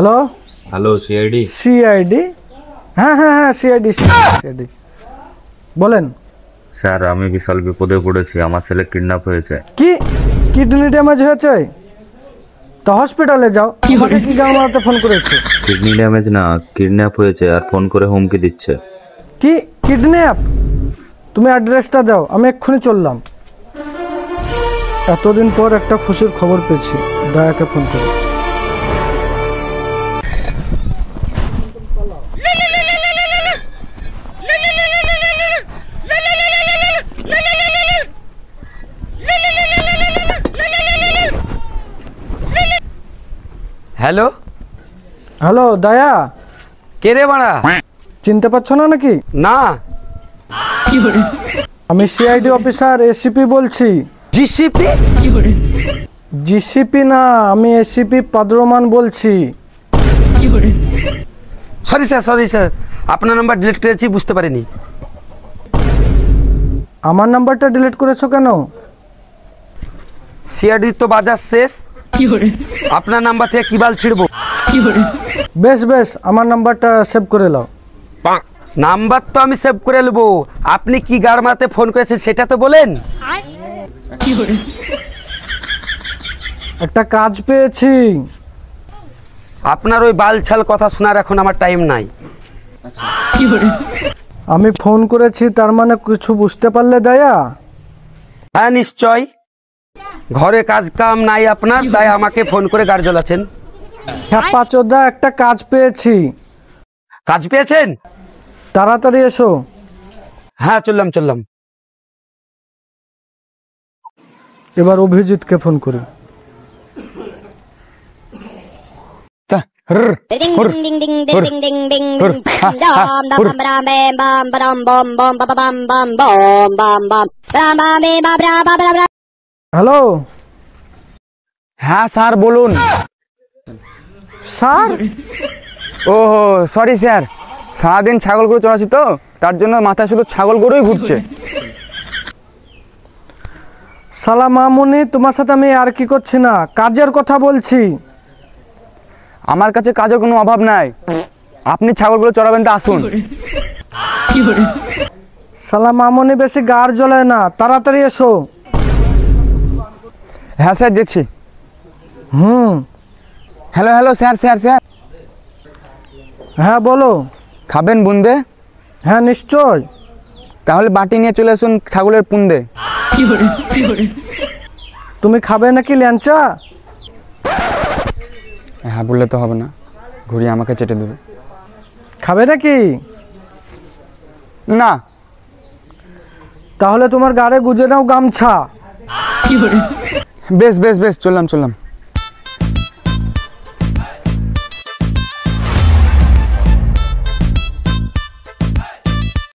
Hello hello CID. CID? হ্যাঁ হ্যাঁ হ্যাঁ সিআইডি সিআইডি বলেন। স্যার আমি বিশাল বিপদে পড়েছি, আমার ছেলে কিডন্যাপ হয়েছে। কি কিডনি ড্যামেজ হয়েছে? তো হসপিটালে যাও। আমাকে কি গান মারাতে ফোন করেছে? কিডনি ড্যামেজ না, কিডন্যাপ হয়েছে আর ফোন করে হুমকি দিচ্ছে। কি কিডন্যাপ? তুমি অ্যাড্রেসটা দাও, আমি এক্ষুনি চললাম। এতদিন পর একটা খুশির খবর পেয়েছি, দয়াকে ফোন করি। হ্যালো হ্যালো দয়া, কে রে বাড়া? চিনতে পারছো না নাকি? না। আমি সিআইডি অফিসার এসিপি বলছি। জিসিপি? জিসিপি না, আমি এসিপি পাদ্রমান বলছি। সরি স্যার, আপনার নাম্বার ডিলিট করেছি, বুঝতে পারিনি। আমার নাম্বারটা ডিলিট করেছো কেন? সিআরডি তো বাজার শেষ, আপনার নাম্বার থেকে কি বাল ছিড়বো? বেশ বেশ, আমার নাম্বারটা সেভ করে নাও। নাম্বার তো আমি সেভ করে নেবো, আপনি কি গারমাতে ফোন করেছেন সেটা তো বলেন। একটা কাজ পেয়েছি। আপনার ওই বালছাল কথা শোনার এখন আমার টাইম নাই। আমি ফোন করেছি, তার মানে কিছু বুঝতে পারলে দয়া? হ্যাঁ নিশ্চয়, ঘরে কাজ কাম নাই আপনার, তাই আমাকে ফোন করে গাড়ি জ্বলাচ্ছেন। হ্যাঁ পাচোদা, একটা কাজ পেয়েছি। কাজ পেয়েছেন? তাড়াতাড়ি এসো। হ্যাঁ চললাম। এবার অভিজিৎকে ফোন করি। হ্যালো হ্যাঁ স্যার বলুন। স্যার? ওহো সরি স্যার, সারাদিন ছাগল গরু চড়াচ্ছি তো, তার জন্য মাথায় শুধু ছাগল গরুই ঘুরছে। সালা মামুনি, তোমার সাথে আমি আর কি করছি না, কাজের কথা বলছি। আমার কাছে কাজের কোনো অভাব নাই, আপনি ছাগলগুলো চড়াবেন তো আসুন। সালা মামুনি, বেশি গাড় জ্বলায় না, তাড়াতাড়ি এসো। হ্যাঁ স্যার যাচ্ছি। Hello sir. হ্যাঁ বলো। খাবেন বুন্দে? হ্যাঁ নিশ্চয়। তাহলে বাটি নিয়ে চলে আসুন ছাগলের পুন্দে। তুমি খাবে নাকি ল্যাংচা? হ্যাঁ বললে তো হবে না, ঘুরিয়ে আমাকে চেটে দেবে। খাবে নাকি? না। তাহলে তোমার গাড়ে গুজে নাও গামছা। বেশ চললাম।